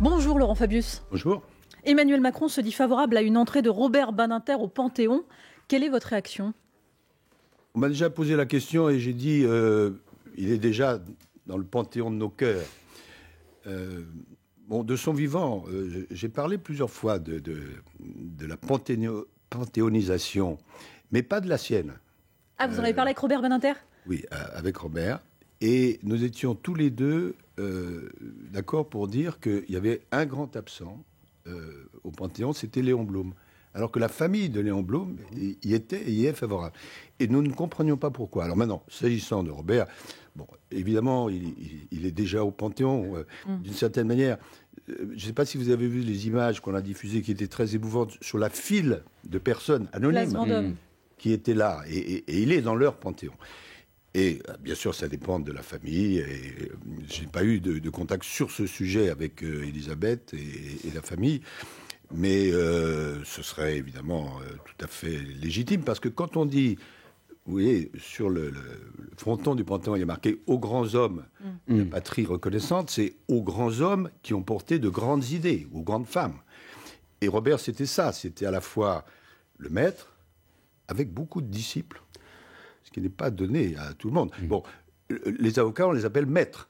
Bonjour Laurent Fabius. Bonjour. Emmanuel Macron se dit favorable à une entrée de Robert Badinter au Panthéon. Quelle est votre réaction ? On m'a déjà posé la question et j'ai dit il est déjà dans le panthéon de nos cœurs. De son vivant, j'ai parlé plusieurs fois de la panthéonisation, mais pas de la sienne. Ah, vous en avez parlé avec Robert Badinter ? Oui, avec Robert. Et nous étions tous les deux d'accord pour dire qu'il y avait un grand absent au Panthéon, c'était Léon Blum. Alors que la famille de Léon Blum y est favorable. Et nous ne comprenions pas pourquoi. Alors maintenant, s'agissant de Robert, évidemment, il est déjà au Panthéon, d'une certaine manière. Je ne sais pas si vous avez vu les images qu'on a diffusées qui étaient très émouvantes sur la file de personnes anonymes qui étaient là. Et il est dans leur Panthéon. Et bien sûr, ça dépend de la famille. Et je n'ai pas eu de contact sur ce sujet avec Elisabeth et la famille. Mais ce serait évidemment tout à fait légitime. Parce que quand on dit, vous voyez, sur le fronton du Panthéon, il y a marqué « aux grands hommes de la patrie reconnaissante », c'est aux grands hommes qui ont porté de grandes idées, aux grandes femmes. Et Robert, c'était ça. C'était à la fois le maître, avec beaucoup de disciples, ce qui n'est pas donné à tout le monde. Les avocats, on les appelle maîtres.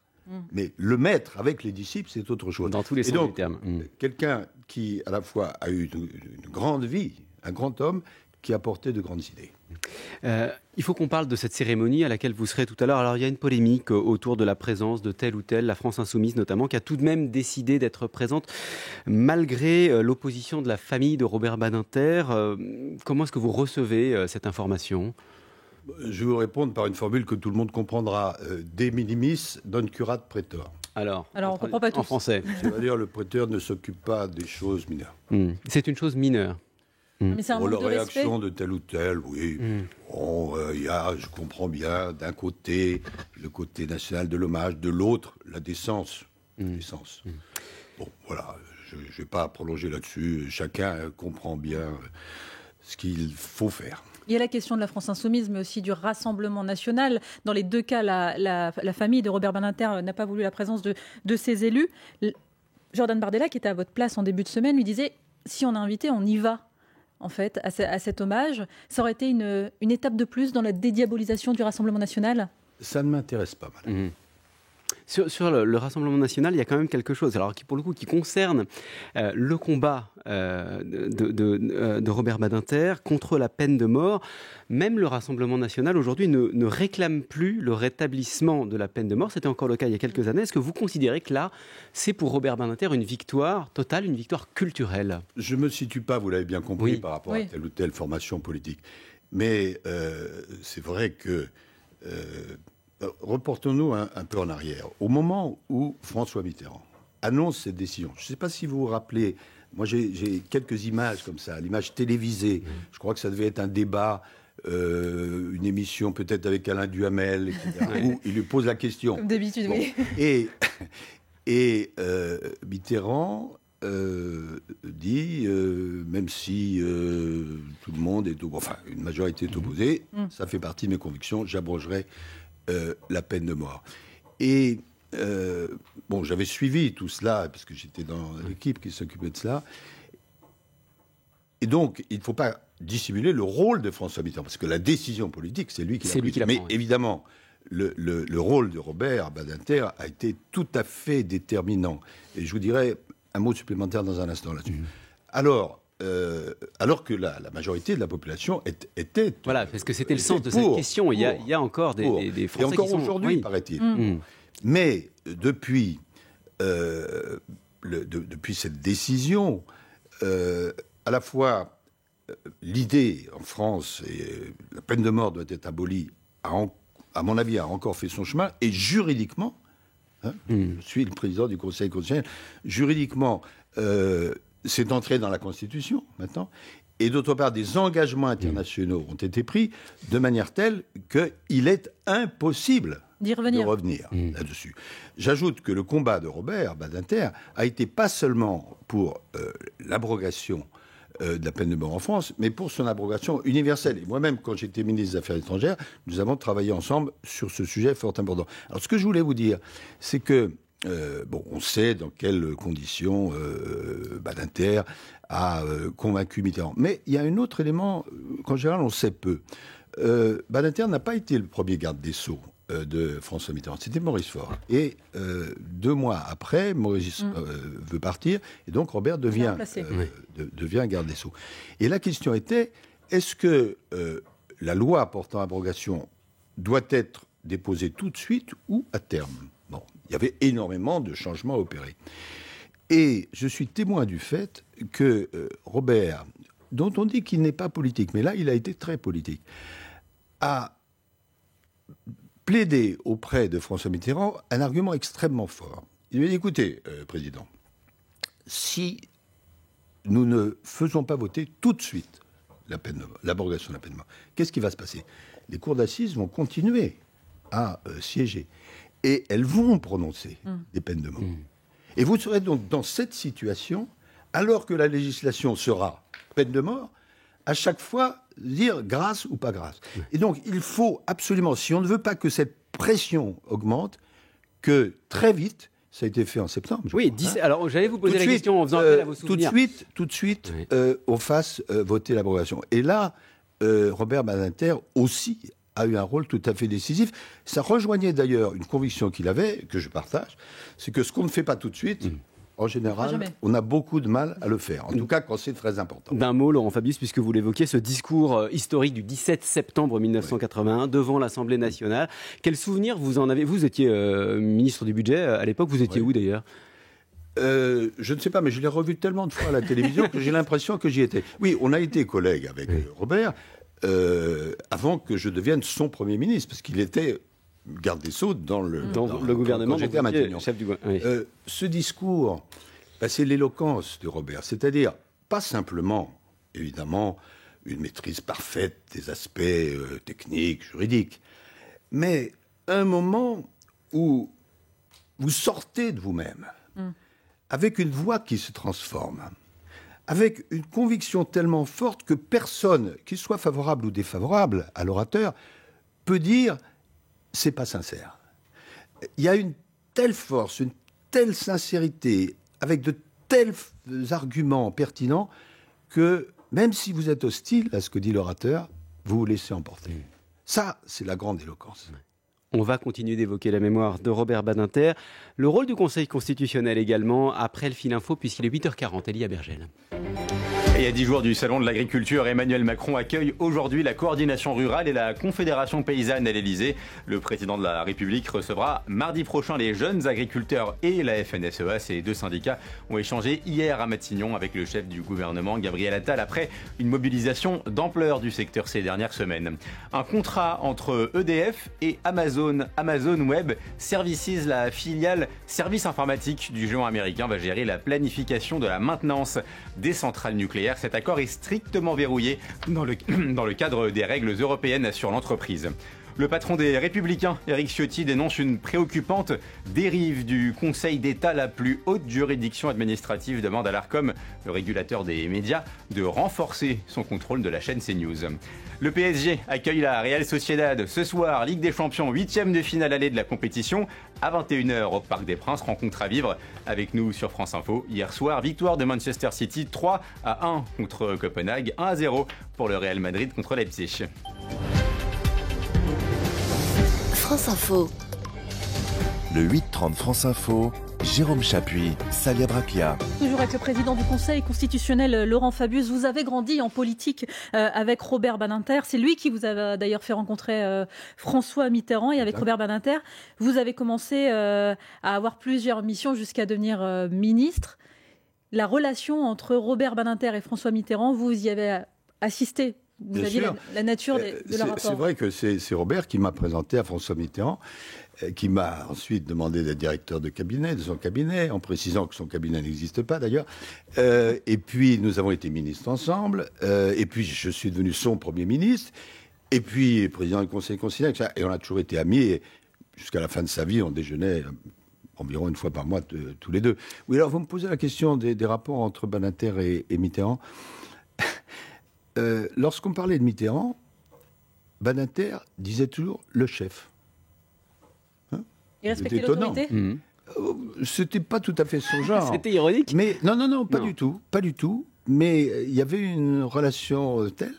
Mais le maître avec les disciples, c'est autre chose. Dans tous les sens du terme. Quelqu'un qui, à la fois, a eu une grande vie, un grand homme, qui a porté de grandes idées. Il faut qu'on parle de cette cérémonie à laquelle vous serez tout à l'heure. Alors, il y a une polémique autour de la présence de tel ou tel, la France Insoumise notamment, qui a tout de même décidé d'être présente malgré l'opposition de la famille de Robert Badinter. Comment est-ce que vous recevez cette information ? Je vais vous répondre par une formule que tout le monde comprendra. De minimis non curat praetor. Alors on comprend pas tout. En français. C'est-à-dire le prêteur ne s'occupe pas des choses mineures. C'est une chose mineure. Mais c'est un manque la de réaction respect. de tel ou tel, oui. Il y a, je comprends bien, d'un côté, le côté national de l'hommage, de l'autre, la décence. Voilà, je ne vais pas prolonger là-dessus. Chacun comprend bien ce qu'il faut faire. Il y a la question de la France Insoumise, mais aussi du Rassemblement National. Dans les deux cas, la famille de Robert Badinter n'a pas voulu la présence de ses élus. Jordan Bardella, qui était à votre place en début de semaine, lui disait « si on est invité, on y va ». En fait, à cet hommage, ça aurait été une étape de plus dans la dédiabolisation du Rassemblement National ? Ça ne m'intéresse pas, madame. Sur le Rassemblement National, il y a quand même quelque chose, alors qui pour le coup qui concerne le combat de Robert Badinter contre la peine de mort. Même le Rassemblement National aujourd'hui ne réclame plus le rétablissement de la peine de mort. C'était encore le cas il y a quelques années. Est-ce que vous considérez que là, c'est pour Robert Badinter une victoire totale, une victoire culturelle ? Je ne me situe pas, vous l'avez bien compris, par rapport à telle ou telle formation politique. Mais c'est vrai que... reportons-nous un peu en arrière. Au moment où François Mitterrand annonce cette décision, je ne sais pas si vous vous rappelez, moi j'ai quelques images comme ça, l'image télévisée. Je crois que ça devait être un débat, une émission peut-être avec Alain Duhamel, etc., où il lui pose la question. Comme d'habitude, oui. Et Mitterrand dit, même si tout le monde est... une majorité est opposée, ça fait partie de mes convictions, j'abrogerai la peine de mort. Et j'avais suivi tout cela, parce que j'étais dans l'équipe qui s'occupait de cela. Et donc, il ne faut pas dissimuler le rôle de François Mitterrand, parce que la décision politique, c'est lui qui l'a prise. Mais évidemment, le rôle de Robert Badinter a été tout à fait déterminant. Et je vous dirai un mot supplémentaire dans un instant là-dessus. Alors que la majorité de la population était... Voilà, parce que c'était le sens de cette question. Il y a encore des Français qui sont... Et encore aujourd'hui, paraît-il. Mais depuis cette décision, à la fois l'idée en France, et la peine de mort doit être abolie, à mon avis, a encore fait son chemin, et juridiquement, je suis le président du Conseil constitutionnel, juridiquement... c'est entré dans la Constitution, maintenant. Et d'autre part, des engagements internationaux ont été pris de manière telle qu'il est impossible de revenir là-dessus. J'ajoute que le combat de Robert Badinter a été pas seulement pour l'abrogation de la peine de mort en France, mais pour son abrogation universelle. Et moi-même, quand j'étais ministre des Affaires étrangères, nous avons travaillé ensemble sur ce sujet fort important. Alors, ce que je voulais vous dire, c'est que on sait dans quelles conditions Badinter a convaincu Mitterrand. Mais il y a un autre élément qu'en général on sait peu. Badinter n'a pas été le premier garde des Sceaux de François Mitterrand, c'était Maurice Faure. Et 2 mois après, Maurice veut partir, et donc Robert devient garde des Sceaux. Et la question était, est-ce que la loi portant abrogation doit être déposée tout de suite ou à terme ? Bon, il y avait énormément de changements à opérer. Et je suis témoin du fait que Robert, dont on dit qu'il n'est pas politique, mais là il a été très politique, a plaidé auprès de François Mitterrand un argument extrêmement fort. Il lui a dit, écoutez, Président, si nous ne faisons pas voter tout de suite l'abrogation de la peine de mort, qu'est-ce qui va se passer ? Les cours d'assises vont continuer à siéger et elles vont prononcer des peines de mort. Et vous serez donc dans cette situation, alors que la législation sera peine de mort, à chaque fois dire grâce ou pas grâce. Et donc il faut absolument, si on ne veut pas que cette pression augmente, que très vite, ça a été fait en septembre. Oui, alors j'allais vous poser la question en faisant appel à vos souvenirs. Tout de suite, on fasse voter l'abrogation. Et là, Robert Badinter aussi a eu un rôle tout à fait décisif. Ça rejoignait d'ailleurs une conviction qu'il avait, que je partage, c'est que ce qu'on ne fait pas tout de suite, en général, on a beaucoup de mal à le faire. En tout cas, quand c'est très important. D'un mot, Laurent Fabius, puisque vous l'évoquiez, ce discours historique du 17 septembre 1981 devant l'Assemblée nationale. Quel souvenir vous en avez ? Vous étiez ministre du Budget à l'époque. Vous étiez où d'ailleurs ? Je ne sais pas, mais je l'ai revu tellement de fois à la télévision que j'ai l'impression que j'y étais. Oui, on a été collègues avec Robert avant que je devienne son Premier ministre, parce qu'il était garde des Sceaux dans le gouvernement. Quand j'étais à Matignon. Chef du ce discours, c'est l'éloquence de Robert, c'est-à-dire pas simplement, évidemment, une maîtrise parfaite des aspects techniques, juridiques, mais un moment où vous sortez de vous-même, avec une voix qui se transforme, avec une conviction tellement forte que personne, qu'il soit favorable ou défavorable à l'orateur, peut dire « c'est pas sincère ». Il y a une telle force, une telle sincérité, avec de tels arguments pertinents, que même si vous êtes hostile à ce que dit l'orateur, vous vous laissez emporter. Ça, c'est la grande éloquence. On va continuer d'évoquer la mémoire de Robert Badinter. Le rôle du Conseil constitutionnel également, après le fil info, puisqu'il est 8h40. Elia Bergel. Et à 10 jours du Salon de l'Agriculture, Emmanuel Macron accueille aujourd'hui la coordination rurale et la Confédération paysanne à l'Elysée. Le président de la République recevra mardi prochain les jeunes agriculteurs et la FNSEA. Ces 2 syndicats ont échangé hier à Matignon avec le chef du gouvernement, Gabriel Attal, après une mobilisation d'ampleur du secteur ces dernières semaines. Un contrat entre EDF et Amazon Web Services, la filiale service informatique du géant américain, va gérer la planification de la maintenance des centrales nucléaires. Cet accord est strictement verrouillé dans le cadre des règles européennes sur l'entreprise. Le patron des Républicains, Éric Ciotti, dénonce une préoccupante dérive du Conseil d'État. La plus haute juridiction administrative demande à l'Arcom, le régulateur des médias, de renforcer son contrôle de la chaîne CNews. Le PSG accueille la Real Sociedad ce soir, Ligue des Champions, 8e de finale allée de la compétition. À 21h au Parc des Princes, rencontre à vivre avec nous sur France Info. Hier soir, victoire de Manchester City 3-1 contre Copenhague, 1-0 pour le Real Madrid contre Leipzig. France Info. Le 8-30 France Info, Jérôme Chapuis, Salia Bracchia. Toujours avec le président du Conseil constitutionnel, Laurent Fabius. Vous avez grandi en politique avec Robert Badinter. C'est lui qui vous a d'ailleurs fait rencontrer François Mitterrand. Et avec Robert Badinter, vous avez commencé à avoir plusieurs missions jusqu'à devenir ministre. La relation entre Robert Badinter et François Mitterrand, vous y avez assisté. Vous aviez la nature de leur rapport. C'est vrai que c'est Robert qui m'a présenté à François Mitterrand, qui m'a ensuite demandé d'être directeur de son cabinet, en précisant que son cabinet n'existe pas d'ailleurs. Et puis nous avons été ministres ensemble, et puis je suis devenu son Premier ministre, et puis président du Conseil constitutionnel, et on a toujours été amis, et jusqu'à la fin de sa vie, on déjeunait environ une fois par mois tous les deux. Oui, alors vous me posez la question des rapports entre Badinter et Mitterrand. Lorsqu'on parlait de Mitterrand, Badinter disait toujours le chef. Il respectait l'autorité. C'était pas tout à fait son genre. C'était ironique. Mais non, pas Non. du tout. Mais il y avait une relation telle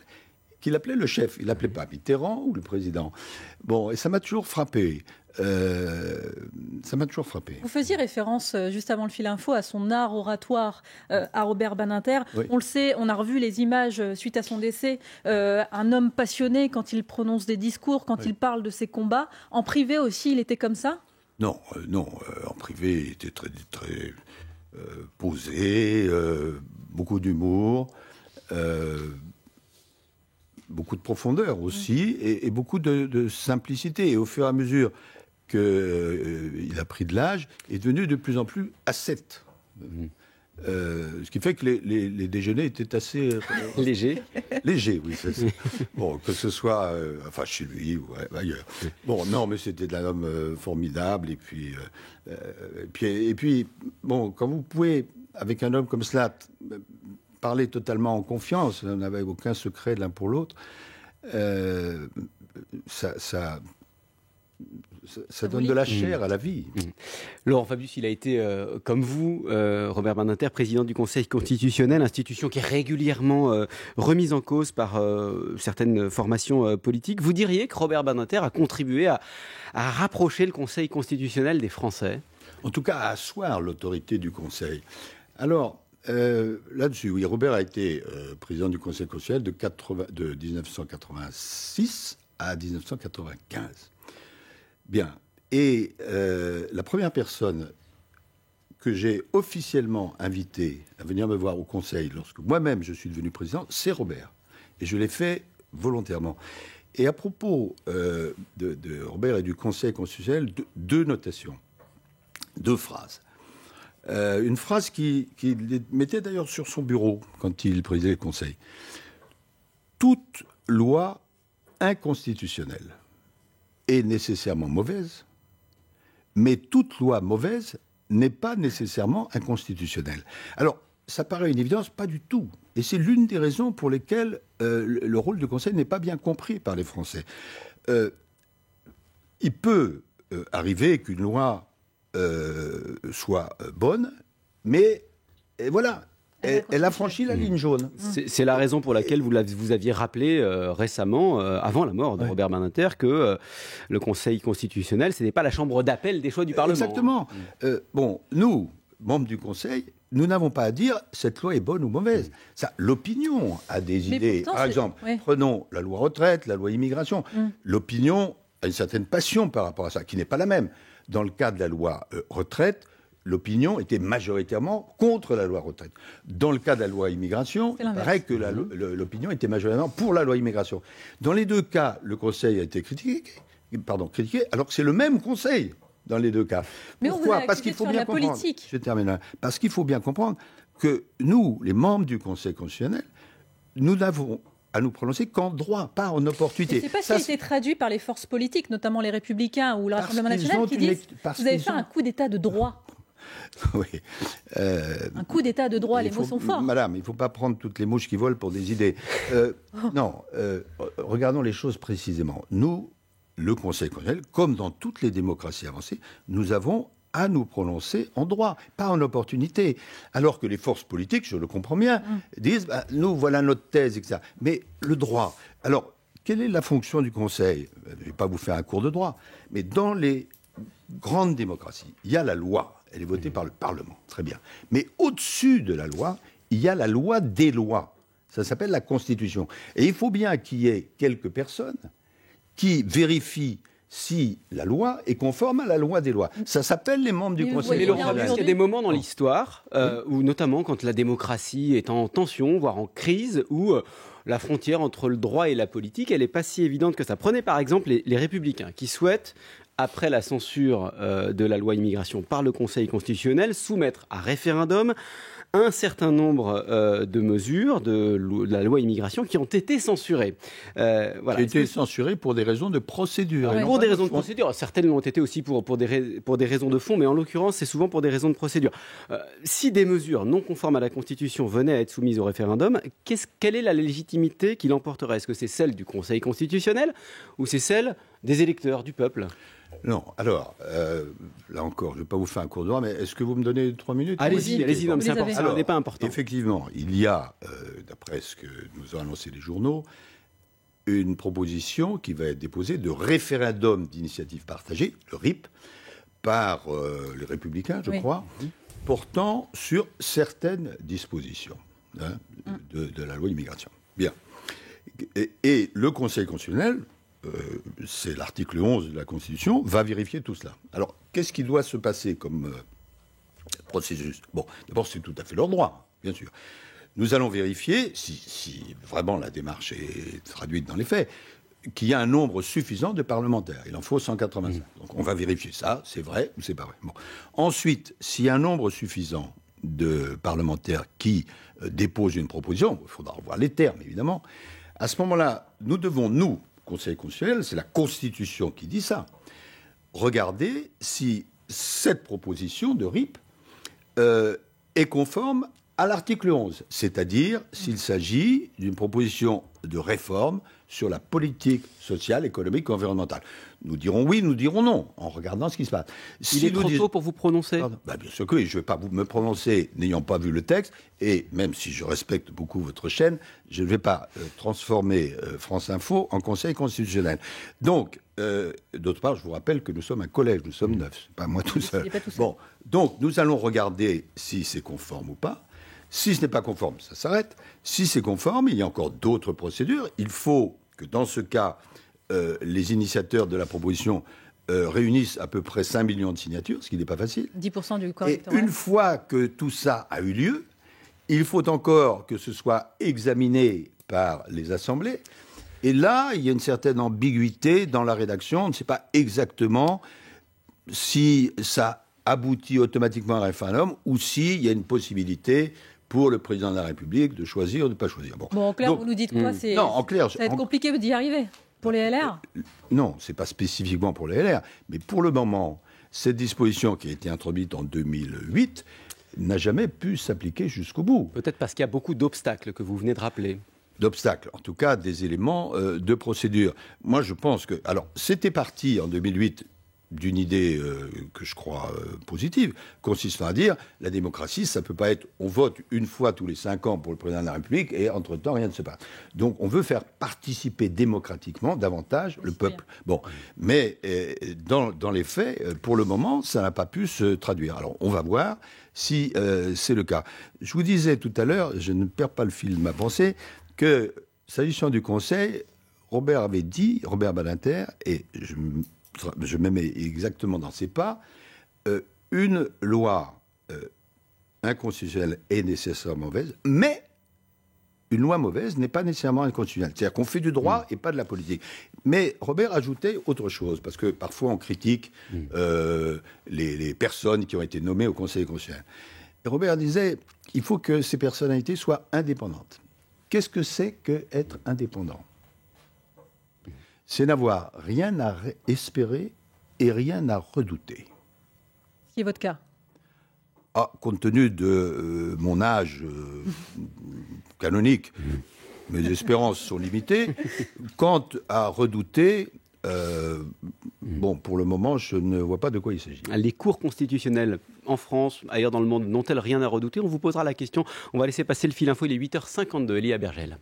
qu'il appelait le chef. Il l'appelait pas Mitterrand ou le président. Bon, et ça m'a toujours frappé. Vous faisiez référence, juste avant le fil info, à son art oratoire à Robert Badinter. Oui. On le sait, on a revu les images suite à son décès. Un homme passionné quand il prononce des discours, quand il parle de ses combats. En privé aussi, il était comme ça ? Non, en privé, il était très, très posé, beaucoup d'humour, beaucoup de profondeur aussi, et beaucoup de simplicité. Et au fur et à mesure qu'il a pris de l'âge, il est devenu de plus en plus ascète. Ce qui fait que les déjeuners étaient assez Léger. légers, oui. Bon, que ce soit chez lui ou ailleurs. Bon, non, mais c'était un homme formidable. Et puis, bon, quand vous pouvez, avec un homme comme cela, parler totalement en confiance, on n'avait aucun secret l'un pour l'autre, ça donne de la chair à la vie. Laurent Fabius, il a été, comme vous, Robert Badinter, président du Conseil constitutionnel, institution qui est régulièrement remise en cause par certaines formations politiques. Vous diriez que Robert Badinter a contribué à rapprocher le Conseil constitutionnel des Français ? En tout cas, à asseoir l'autorité du Conseil. Alors, là-dessus, oui, Robert a été président du Conseil constitutionnel de 1986 à 1995. Bien. Et la première personne que j'ai officiellement invitée à venir me voir au Conseil, lorsque moi-même je suis devenu président, c'est Robert. Et je l'ai fait volontairement. Et à propos de Robert et du Conseil constitutionnel, deux notations, deux phrases. Une phrase qu'il mettait d'ailleurs sur son bureau quand il présidait le Conseil. Toute loi inconstitutionnelle est nécessairement mauvaise, mais toute loi mauvaise n'est pas nécessairement inconstitutionnelle. Alors, ça paraît une évidence, pas du tout. Et c'est l'une des raisons pour lesquelles le rôle du Conseil n'est pas bien compris par les Français. Il peut arriver qu'une loi soit bonne, mais voilà, elle a franchi la ligne jaune. C'est la raison pour laquelle vous aviez rappelé récemment, avant la mort de Robert Badinter, que le Conseil constitutionnel, ce n'est pas la chambre d'appel des choix du Parlement. Exactement. Bon, nous, membres du Conseil, nous n'avons pas à dire cette loi est bonne ou mauvaise. Ça, l'opinion a des idées. Pourtant, par exemple, prenons la loi retraite, la loi immigration. L'opinion a une certaine passion par rapport à ça, qui n'est pas la même. Dans le cas de la loi retraite, l'opinion était majoritairement contre la loi retraite. Dans le cas de la loi immigration, il paraît que l'opinion était majoritairement pour la loi immigration. Dans les deux cas, le Conseil a été critiqué, alors que c'est le même Conseil dans les deux cas. Mais pourquoi ? on vous a Parce qu'il faut accusé de bien faire de la comprendre. politique. Je termine là. Parce qu'il faut bien comprendre que nous, les membres du Conseil constitutionnel, nous n'avons à nous prononcer qu'en droit, pas en opportunité. C'est pas ce qui a été traduit par les forces politiques, notamment les Républicains ou le Rassemblement national, qui disent vous avez fait un coup d'état de droit. Oui. Un coup d'état de droit, les mots sont forts. Madame, il ne faut pas prendre toutes les mouches qui volent pour des idées. Non, regardons les choses précisément. Nous, le Conseil constitutionnel, comme dans toutes les démocraties avancées, nous avons à nous prononcer en droit, pas en opportunité. Alors que les forces politiques, je le comprends bien, disent nous, voilà notre thèse, etc. Mais le droit. Alors, quelle est la fonction du Conseil ? Je ne vais pas vous faire un cours de droit, mais dans les grandes démocraties, il y a la loi. Elle est votée par le Parlement, très bien. Mais au-dessus de la loi, il y a la loi des lois. Ça s'appelle la Constitution. Et il faut bien qu'il y ait quelques personnes qui vérifient si la loi est conforme à la loi des lois. Ça s'appelle les membres du Conseil Mais Laurent constitutionnel. Fabius, il y a des moments dans l'histoire où, notamment quand la démocratie est en tension, voire en crise, où la frontière entre le droit et la politique, elle n'est pas si évidente que ça. Prenez par exemple les Républicains qui souhaitent, après la censure de la loi immigration par le Conseil constitutionnel, soumettre à référendum un certain nombre de mesures de la loi immigration qui ont été censurées. Voilà. Qui ont été censurées pour des raisons de procédure. Pour des raisons de procédure. Certaines l'ont été aussi pour des raisons de fond, mais en l'occurrence, c'est souvent pour des raisons de procédure. Si des mesures non conformes à la Constitution venaient à être soumises au référendum, quelle est la légitimité qui l'emporterait ? Est-ce que c'est celle du Conseil constitutionnel ou c'est celle des électeurs, du peuple ? Non, alors, là encore, je ne vais pas vous faire un cours de droit, mais est-ce que vous me donnez 3 minutes? Allez-y, non, mais ça n'est pas important. Effectivement, il y a, d'après ce que nous ont annoncé les journaux, une proposition qui va être déposée de référendum d'initiative partagée, le RIP, par les Républicains, je crois, portant sur certaines dispositions de la loi immigration. Bien. Et le Conseil constitutionnel, c'est l'article 11 de la Constitution, va vérifier tout cela. Alors, qu'est-ce qui doit se passer comme processus? Bon, d'abord, c'est tout à fait leur droit, bien sûr. Nous allons vérifier, si vraiment la démarche est traduite dans les faits, qu'il y a un nombre suffisant de parlementaires. Il en faut 185. Donc on va vérifier ça, c'est vrai ou c'est pas vrai. Bon. Ensuite, s'il y a un nombre suffisant de parlementaires qui déposent une proposition, il faudra revoir les termes, évidemment. À ce moment-là, nous devons, nous, Conseil constitutionnel, c'est la Constitution qui dit ça, regarder si cette proposition de RIP est conforme à l'article 11, c'est-à-dire s'il s'agit d'une proposition de réforme sur la politique sociale, économique et environnementale. Nous dirons oui, nous dirons non, en regardant ce qui se passe. Il est trop tôt pour vous prononcer? Bien sûr que oui, je ne vais pas me prononcer n'ayant pas vu le texte, et même si je respecte beaucoup votre chaîne, je ne vais pas transformer France Info en Conseil constitutionnel. Donc, d'autre part, je vous rappelle que nous sommes un collège, nous sommes 9, c'est pas moi tout seul. Bon, donc nous allons regarder si c'est conforme ou pas. Si ce n'est pas conforme, ça s'arrête. Si c'est conforme, il y a encore d'autres procédures. Il faut que dans ce cas, les initiateurs de la proposition réunissent à peu près 5 millions de signatures, ce qui n'est pas facile. 10% du corps électoral. Et une fois que tout ça a eu lieu, il faut encore que ce soit examiné par les assemblées. Et là, il y a une certaine ambiguïté dans la rédaction. On ne sait pas exactement si ça aboutit automatiquement à un référendum ou s'il y a une possibilité pour le président de la République de choisir ou de ne pas choisir. Bon, en clair, donc, vous nous dites quoi? Non, en clair, ça va être compliqué d'y arriver pour les LR? Non, ce n'est pas spécifiquement pour les LR. Mais pour le moment, cette disposition qui a été introduite en 2008 n'a jamais pu s'appliquer jusqu'au bout. Peut-être parce qu'il y a beaucoup d'obstacles que vous venez de rappeler. D'obstacles, en tout cas des éléments de procédure. Moi, je pense que... Alors, c'était parti en 2008 d'une idée que je crois positive, consistant à dire la démocratie, ça ne peut pas être on vote une fois tous les 5 ans pour le président de la République et entre-temps rien ne se passe. Donc on veut faire participer démocratiquement davantage le peuple. Bon, mais dans les faits, pour le moment, ça n'a pas pu se traduire. Alors on va voir si c'est le cas. Je vous disais tout à l'heure, je ne perds pas le fil de ma pensée, que s'agissant du Conseil, Robert Badinter, et je me mets exactement dans ses pas, une loi inconstitutionnelle est nécessairement mauvaise, mais une loi mauvaise n'est pas nécessairement inconstitutionnelle. C'est-à-dire qu'on fait du droit et pas de la politique. Mais Robert ajoutait autre chose, parce que parfois on critique les personnes qui ont été nommées au Conseil constitutionnel. Et Robert disait, il faut que ces personnalités soient indépendantes. Qu'est-ce que c'est qu'être indépendant ? C'est n'avoir rien à espérer et rien à redouter. Ce qui est votre cas? Compte tenu de mon âge canonique, mes espérances sont limitées. Quant à redouter, pour le moment, je ne vois pas de quoi il s'agit. Les cours constitutionnels en France, ailleurs dans le monde, n'ont-elles rien à redouter? On vous posera la question. On va laisser passer le fil info. Il est 8h52. Elia Bergel.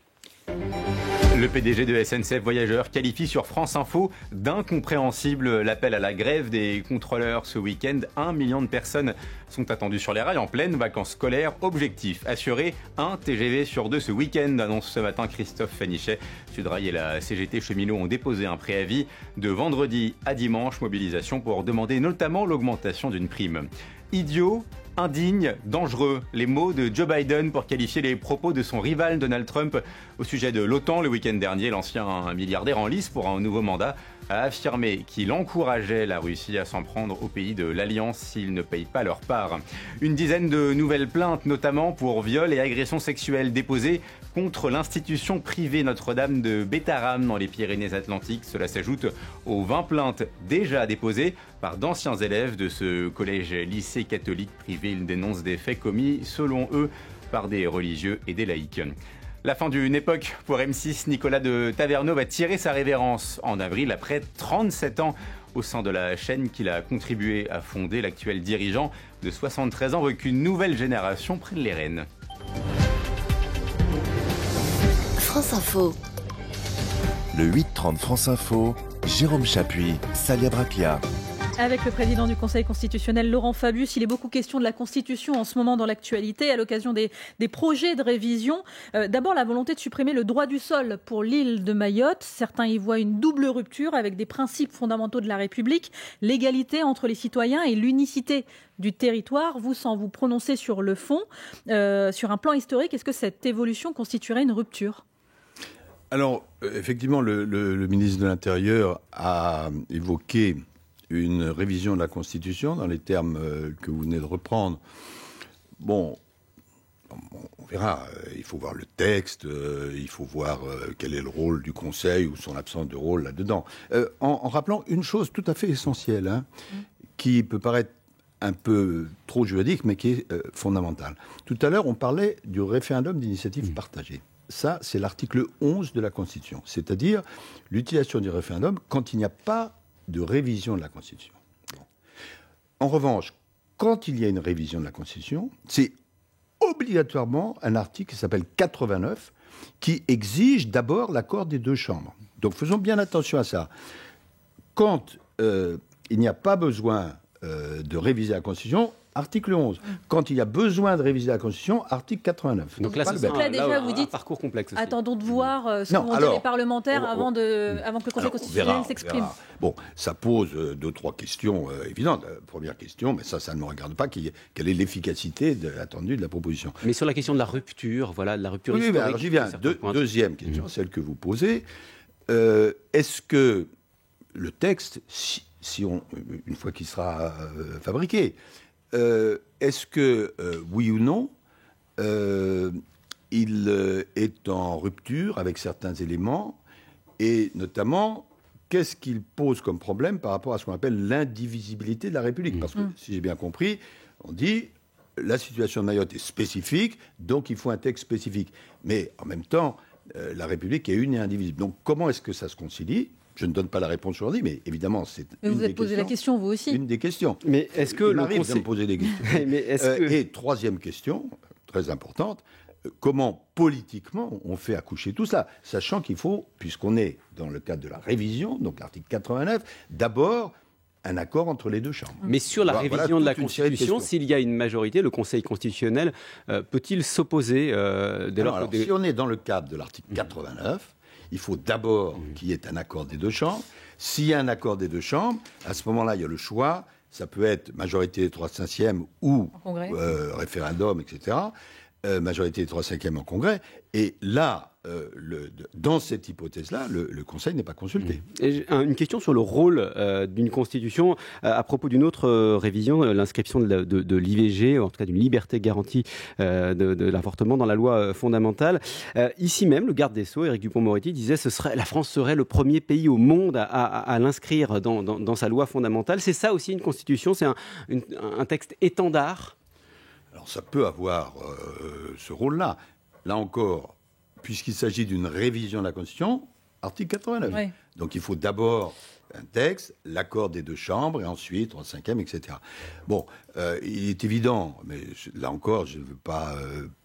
Le PDG de SNCF Voyageurs qualifie sur France Info d'incompréhensible l'appel à la grève des contrôleurs ce week-end. 1 million de personnes sont attendues sur les rails en pleine vacances scolaires. Objectif, assurer un TGV sur 2 ce week-end, annonce ce matin Christophe Fanichet. Sudrail et la CGT Cheminots ont déposé un préavis de vendredi à dimanche. Mobilisation pour demander notamment l'augmentation d'une prime. Idiot, indigne, dangereux, les mots de Joe Biden pour qualifier les propos de son rival Donald Trump au sujet de l'OTAN. Le week-end dernier, l'ancien milliardaire en lice pour un nouveau mandat a affirmé qu'il encourageait la Russie à s'en prendre aux pays de l'Alliance s'ils ne payent pas leur part. Une dizaine de nouvelles plaintes, notamment pour viol et agressions sexuelles, déposées contre l'institution privée Notre-Dame de Bétharram dans les Pyrénées-Atlantiques. Cela s'ajoute aux 20 plaintes déjà déposées par d'anciens élèves de ce collège-lycée catholique privé. Ils dénoncent des faits commis, selon eux, par des religieux et des laïcs. La fin d'une époque pour M6, Nicolas de Taverneau va tirer sa révérence en avril après 37 ans au sein de la chaîne qu'il a contribué à fonder. L'actuel dirigeant de 73 ans veut qu'une nouvelle génération prenne les rênes. France Info. Le 8-30 France Info, Jérôme Chapuis, Salia Braclia. Avec le président du Conseil constitutionnel, Laurent Fabius, il est beaucoup question de la Constitution en ce moment dans l'actualité, à l'occasion des projets de révision. D'abord, la volonté de supprimer le droit du sol pour l'île de Mayotte. Certains y voient une double rupture avec des principes fondamentaux de la République, l'égalité entre les citoyens et l'unicité du territoire. Vous, sans vous prononcer sur le fond, sur un plan historique, est-ce que cette évolution constituerait une rupture ? Alors, effectivement, le ministre de l'Intérieur a évoqué une révision de la Constitution dans les termes que vous venez de reprendre. Bon, on verra. Il faut voir le texte, il faut voir quel est le rôle du Conseil ou son absence de rôle là-dedans. En rappelant une chose tout à fait essentielle, qui peut paraître un peu trop juridique, mais qui est fondamentale. Tout à l'heure, on parlait du référendum d'initiative partagée. Ça, c'est l'article 11 de la Constitution, c'est-à-dire l'utilisation du référendum quand il n'y a pas de révision de la Constitution. Bon. En revanche, quand il y a une révision de la Constitution, c'est obligatoirement un article qui s'appelle 89 qui exige d'abord l'accord des deux chambres. Donc faisons bien attention à ça. Quand il n'y a pas besoin de réviser la Constitution, article 11. Quand il y a besoin de réviser la Constitution, article 89. Donc là, vous dites, parcours complexe aussi. Attendons de voir ce qu'ont dit les parlementaires avant que le Conseil constitutionnel s'exprime. Bon, ça pose 2-3 questions évidentes. Première question, mais ça ne me regarde pas, quelle est l'efficacité attendue de la proposition. Mais sur la question de la rupture, de la rupture historique... Oui, alors j'y viens. Deuxième question, celle que vous posez. Est-ce que le texte, une fois qu'il sera fabriqué, est-ce que, oui ou non, il est en rupture avec certains éléments, et notamment, qu'est-ce qu'il pose comme problème par rapport à ce qu'on appelle l'indivisibilité de la République ? Parce que, si j'ai bien compris, on dit, la situation de Mayotte est spécifique, donc il faut un texte spécifique. Mais en même temps, la République est une et indivisible. Donc comment est-ce que ça se concilie ? Je ne donne pas la réponse aujourd'hui, mais évidemment, c'est une vous avez posé la question, vous aussi. Une des questions. Mais est-ce que il m'arrive de me poser des questions. Et troisième question, très importante, comment politiquement on fait accoucher tout ça, sachant qu'il faut, puisqu'on est dans le cadre de la révision, donc l'article 89, d'abord un accord entre les deux chambres. Mais sur la révision de la Constitution, s'il y a une majorité, le Conseil constitutionnel peut-il s'opposer dès lors que... Si on est dans le cadre de l'article 89, il faut d'abord qu'il y ait un accord des deux chambres. S'il y a un accord des deux chambres, à ce moment-là, il y a le choix. Ça peut être majorité des 3/5 ou référendum, etc. Majorité des 3/5 en congrès. Et là, dans cette hypothèse-là, le Conseil n'est pas consulté. Et une question sur le rôle d'une Constitution à propos d'une autre révision, l'inscription de l'IVG, en tout cas d'une liberté garantie de l'avortement dans la loi fondamentale. Ici même, le garde des Sceaux, Éric Dupond-Moretti, disait que la France serait le premier pays au monde à l'inscrire dans sa loi fondamentale. C'est ça aussi une Constitution, c'est un texte étendard. Alors ça peut avoir ce rôle-là. Là encore, puisqu'il s'agit d'une révision de la Constitution, article 89. Oui. Donc il faut d'abord un texte, l'accord des deux chambres, et ensuite 3/5, etc. Bon, il est évident, mais là encore, je ne veux pas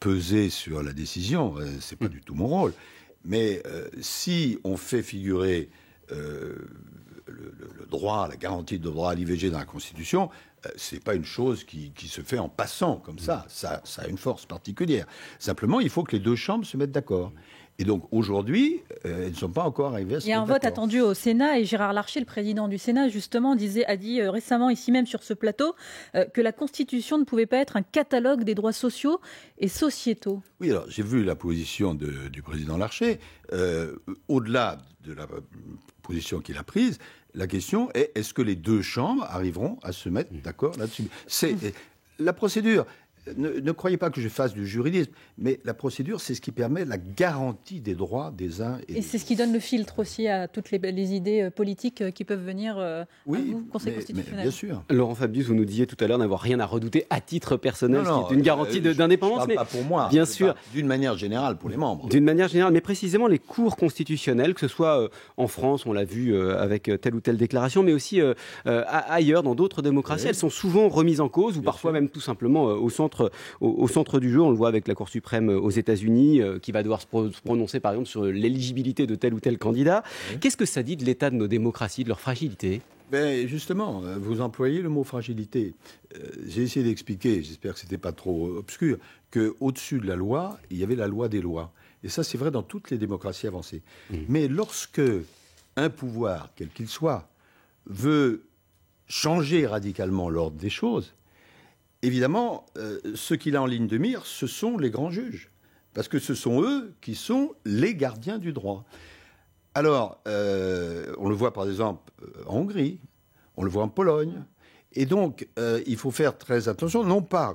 peser sur la décision, c'est pas du tout mon rôle, mais si on fait figurer le droit, la garantie de droit à l'IVG dans la Constitution, c'est pas une chose qui se fait en passant comme ça. Ça a une force particulière. Simplement, il faut que les deux chambres se mettent d'accord. Et donc aujourd'hui, elles ne sont pas encore arrivées à ce Il y a un vote attendu au Sénat, et Gérard Larcher, le président du Sénat, justement, a dit récemment, ici même sur ce plateau, que la Constitution ne pouvait pas être un catalogue des droits sociaux et sociétaux. Oui, alors j'ai vu la position du président Larcher. Au-delà de la position qu'il a prise, la question est, est-ce que les deux chambres arriveront à se mettre d'accord là-dessus ? C'est la procédure. ne croyez pas que je fasse du juridisme, mais la procédure, c'est ce qui permet la garantie des droits des uns et des Et c'est ce qui donne le filtre aussi à toutes les idées politiques qui peuvent venir à vous, Conseil mais constitutionnel. bien sûr. Laurent Fabius, vous nous disiez tout à l'heure n'avoir rien à redouter à titre personnel, Non, ce qui est une garantie d'indépendance. Je ne parle pas pour moi, bien je sûr, parle d'une manière générale pour les membres. d'une manière générale, mais précisément les cours constitutionnels, que ce soit en France, on l'a vu avec telle ou telle déclaration, mais aussi ailleurs, dans d'autres démocraties, Oui. elles sont souvent remises en cause, ou Bien parfois sûr. même tout simplement au centre du jeu. On le voit avec la Cour suprême aux États-Unis, qui va devoir se prononcer par exemple sur l'éligibilité de tel ou tel candidat. Oui. Qu'est-ce que ça dit de l'état de nos démocraties, de leur fragilité? Ben justement, vous employez le mot fragilité. J'ai essayé d'expliquer, j'espère que ce n'était pas trop obscur, qu'au-dessus de la loi, il y avait la loi des lois. Et ça, c'est vrai dans toutes les démocraties avancées. Mais lorsque un pouvoir, quel qu'il soit, veut changer radicalement l'ordre des choses, évidemment, ce qu'il a en ligne de mire, ce sont les grands juges. Parce que ce sont eux qui sont les gardiens du droit. Alors, on le voit par exemple en Hongrie, on le voit en Pologne. Et donc, il faut faire très attention, non pas